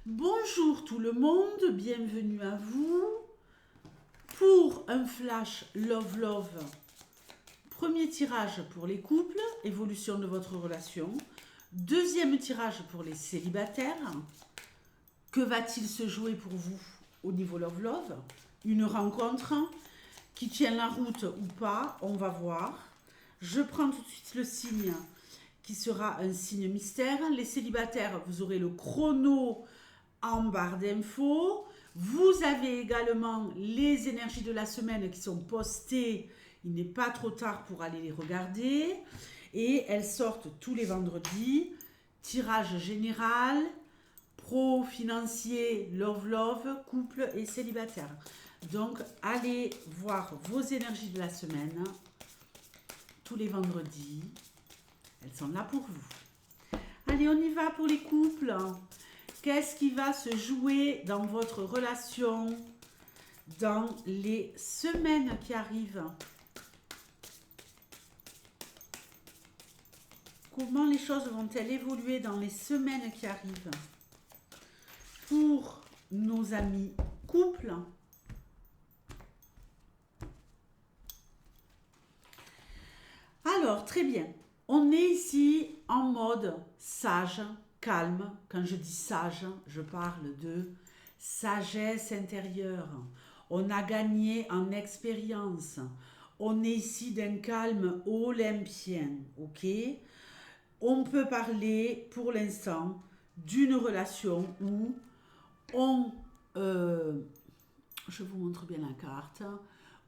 Bonjour tout le monde, bienvenue à vous pour un flash Love Love. Premier tirage pour les couples, évolution de votre relation. Deuxième tirage pour les célibataires. Que va-t-il se jouer pour vous au niveau Love Love? Une rencontre qui tient la route ou pas, on va voir. Je prends tout de suite le signe qui sera un signe mystère. Les célibataires, vous aurez le chrono en barre d'infos. Vous avez également les énergies de la semaine qui sont postées. Il n'est pas trop tard pour aller les regarder. Et elles sortent tous les vendredis. Tirage général, pro, financier, love, love, couple et célibataire. Donc, allez voir vos énergies de la semaine tous les vendredis. Elles sont là pour vous. Allez, on y va pour les couples. Qu'est-ce qui va se jouer dans votre relation dans les semaines qui arrivent? Comment les choses vont-elles évoluer dans les semaines qui arrivent? Pour nos amis couples, alors très bien, on est ici en mode sage, calme. Quand je dis sage, je parle de sagesse intérieure. On a gagné en expérience. On est ici d'un calme olympien, ok? On peut parler pour l'instant d'une relation où on, je vous montre bien la carte,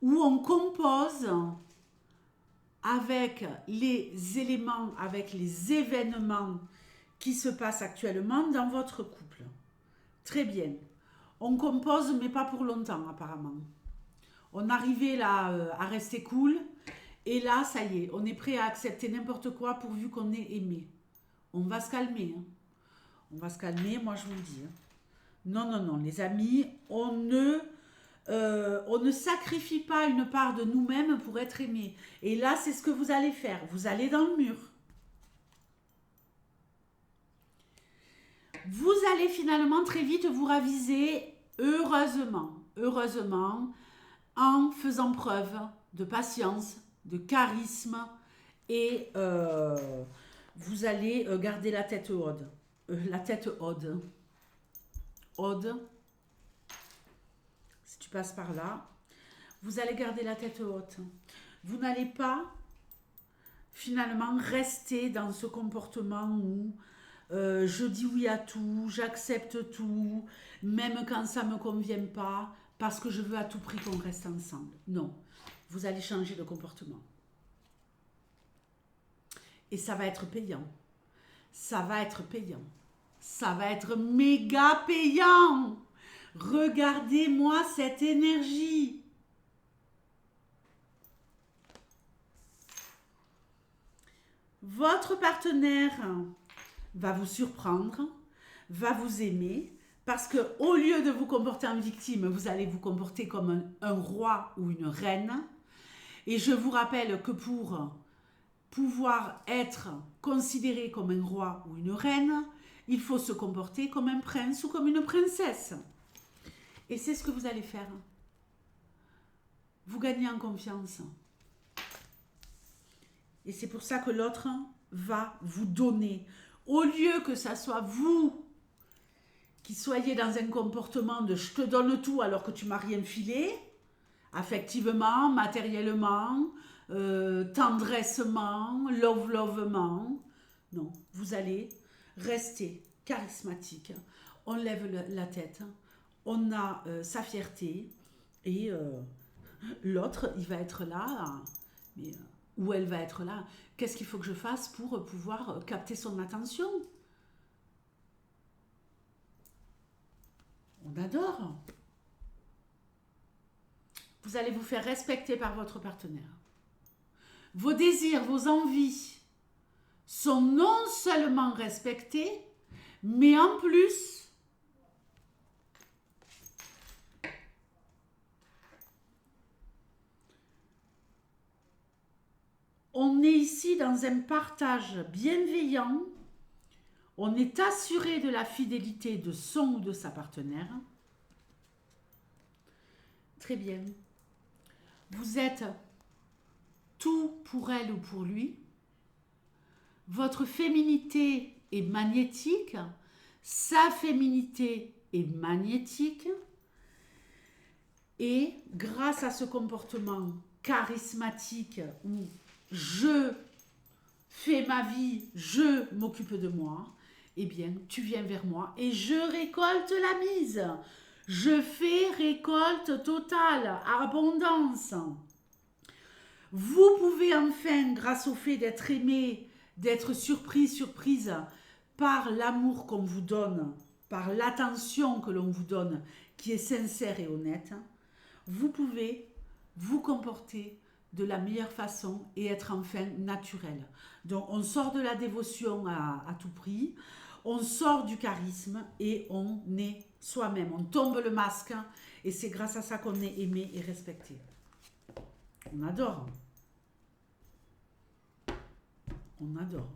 où on compose avec les éléments, avec les événements qui se passent actuellement dans votre couple. Très bien. On compose, mais pas pour longtemps apparemment. On arrivait là à rester cool, et là, ça y est, on est prêt à accepter n'importe quoi pourvu qu'on est aimé. On va se calmer. Hein. On va se calmer, moi je vous le dis. Hein. Non, non, non, les amis, on ne sacrifie pas une part de nous-mêmes pour être aimé. Et là, c'est ce que vous allez faire. Vous allez dans le mur. Vous allez finalement très vite vous raviser, heureusement, en faisant preuve de patience, de charisme et vous allez garder la tête haute. Haute. Si tu passes par là, vous allez garder la tête haute. Vous n'allez pas finalement rester dans ce comportement où je dis oui à tout, j'accepte tout, même quand ça ne me convient pas, parce que je veux à tout prix qu'on reste ensemble. Non, vous allez changer de comportement. Et ça va être payant. Ça va être payant. Ça va être méga payant. Regardez-moi cette énergie. Votre partenaire va vous surprendre, va vous aimer, parce que au lieu de vous comporter en victime, vous allez vous comporter comme un roi ou une reine. Et je vous rappelle que pour pouvoir être considéré comme un roi ou une reine, il faut se comporter comme un prince ou comme une princesse. Et c'est ce que vous allez faire. Vous gagnez en confiance. Et c'est pour ça que l'autre va vous donner. Au lieu que ça soit vous qui soyez dans un comportement de je te donne tout alors que tu m'as rien filé, affectivement, matériellement, tendressement, lovement. Non, vous allez rester charismatique. On lève la tête, on a sa fierté et l'autre, il va être là, mais ou elle va être là. Qu'est-ce qu'il faut que je fasse pour pouvoir capter son attention? On adore. Vous allez vous faire respecter par votre partenaire. Vos désirs, vos envies sont non seulement respectés, mais en plus, on est ici dans un partage bienveillant On est assuré de la fidélité de son ou de sa partenaire. Très bien. Vous êtes tout pour elle ou pour lui. Votre féminité est magnétique. Sa féminité est magnétique. Et grâce à ce comportement charismatique où je fais ma vie, je m'occupe de moi, eh bien, tu viens vers moi et je récolte la mise. Je fais récolte totale, abondance. Vous pouvez enfin, grâce au fait d'être aimé, d'être surprise par l'amour qu'on vous donne, par l'attention que l'on vous donne, qui est sincère et honnête, vous pouvez vous comporter de la meilleure façon et être enfin naturel. Donc on sort de la dévotion à tout prix, on sort du charisme et on est soi-même. On tombe le masque et c'est grâce à ça qu'on est aimé et respecté. On adore. On adore.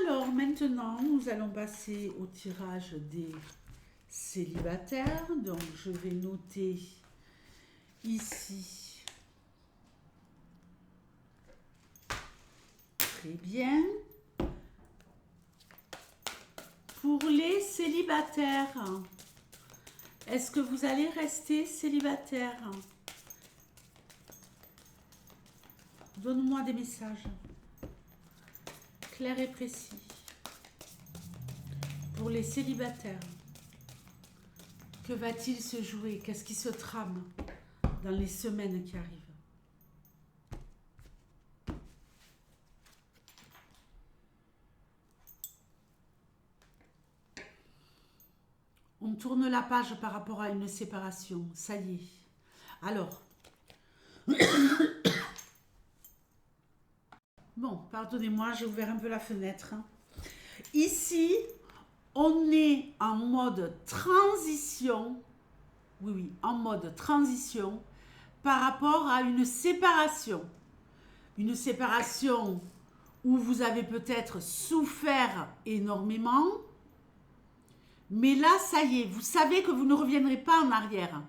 Alors maintenant, nous allons passer au tirage des célibataires. Donc je vais noter ici. Très bien. Pour les célibataires, est-ce que vous allez rester célibataire? Donne-moi des messages clairs et précis. Pour les célibataires, que va-t-il se jouer? Qu'est-ce qui se trame dans les semaines qui arrivent? On tourne la page par rapport à une séparation. Ça y est. Alors. Bon, pardonnez-moi, j'ai ouvert un peu la fenêtre. Ici, on est en mode transition. Oui, oui, en mode transition par rapport à une séparation. Une séparation où vous avez peut-être souffert énormément. Mais là, ça y est, vous savez que vous ne reviendrez pas en arrière.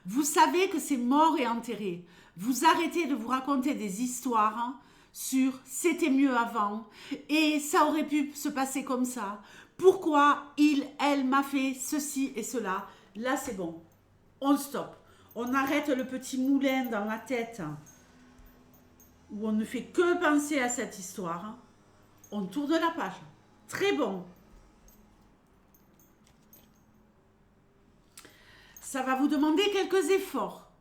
Vous savez que c'est mort et enterré. Vous arrêtez de vous raconter des histoires sur c'était mieux avant et ça aurait pu se passer comme ça. Pourquoi elle m'a fait ceci et cela. Là, c'est bon. On stoppe. On arrête le petit moulin dans la tête où on ne fait que penser à cette histoire. On tourne la page. Très bon. Ça va vous demander quelques efforts.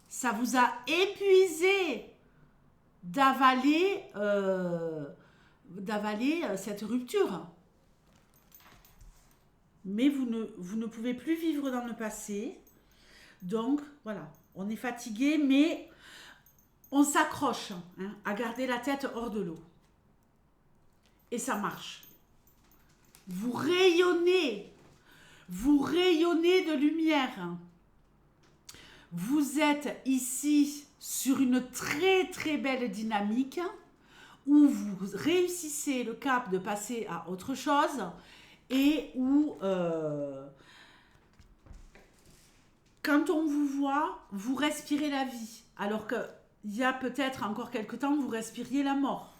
Ça vous a épuisé d'avaler cette rupture. Mais vous ne pouvez plus vivre dans le passé. Donc, voilà, on est fatigué, mais on s'accroche à garder la tête hors de l'eau. Et ça marche. Vous rayonnez de lumière. Vous êtes ici sur une très très belle dynamique où vous réussissez le cap de passer à autre chose et où quand on vous voit, vous respirez la vie alors qu'il y a peut-être encore quelque temps vous respiriez la mort.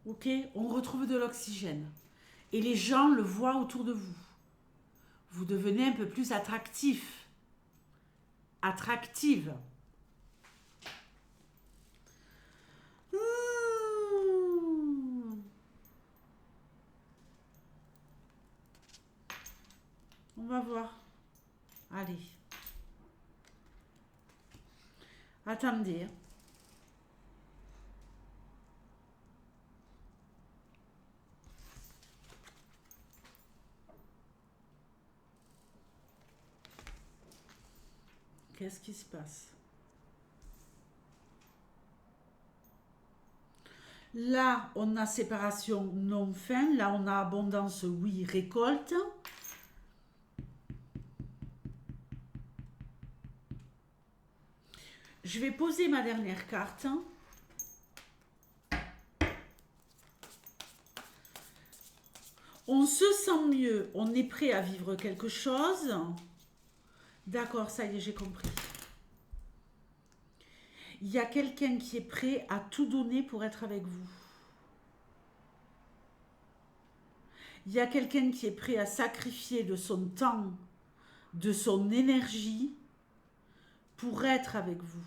Ok, on retrouve de l'oxygène. Et les gens le voient autour de vous. Vous devenez un peu plus attractif. Attractive. On va voir. Allez. Attendez. Qu'est-ce qui se passe? Là, on a séparation non fin. Là, on a abondance, oui, récolte. Je vais poser ma dernière carte. On se sent mieux, on est prêt à vivre quelque chose. D'accord, ça y est, j'ai compris. Il y a quelqu'un qui est prêt à tout donner pour être avec vous. Il y a quelqu'un qui est prêt à sacrifier de son temps, de son énergie pour être avec vous.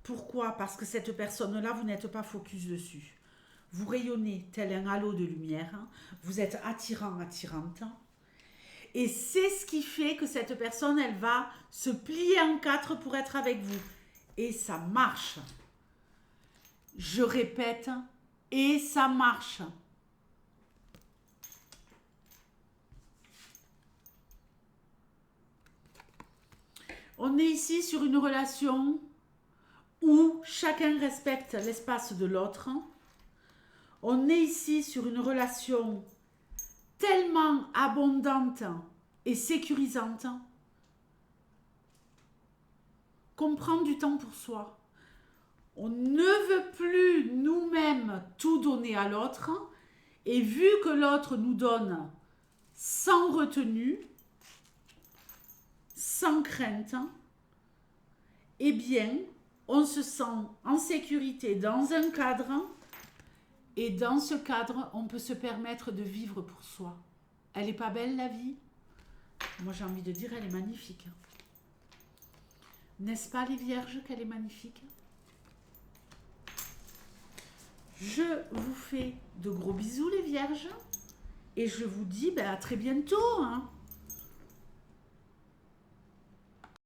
Pourquoi? Parce que cette personne-là, vous n'êtes pas focus dessus. Vous rayonnez tel un halo de lumière. Vous êtes attirant, attirante. Et c'est ce qui fait que cette personne, elle va se plier en quatre pour être avec vous. Et ça marche. Je répète, et ça marche. On est ici sur une relation où chacun respecte l'espace de l'autre. On est ici sur une relation tellement abondante et sécurisante qu'on prend du temps pour soi. On ne veut plus nous-mêmes tout donner à l'autre, et vu que l'autre nous donne sans retenue, sans crainte, eh bien, on se sent en sécurité dans un cadre, et dans ce cadre, on peut se permettre de vivre pour soi. Elle n'est pas belle, la vie? Moi, j'ai envie de dire, elle est magnifique. N'est-ce pas, les vierges, qu'elle est magnifique? Je vous fais de gros bisous, les vierges, et je vous dis à très bientôt, hein.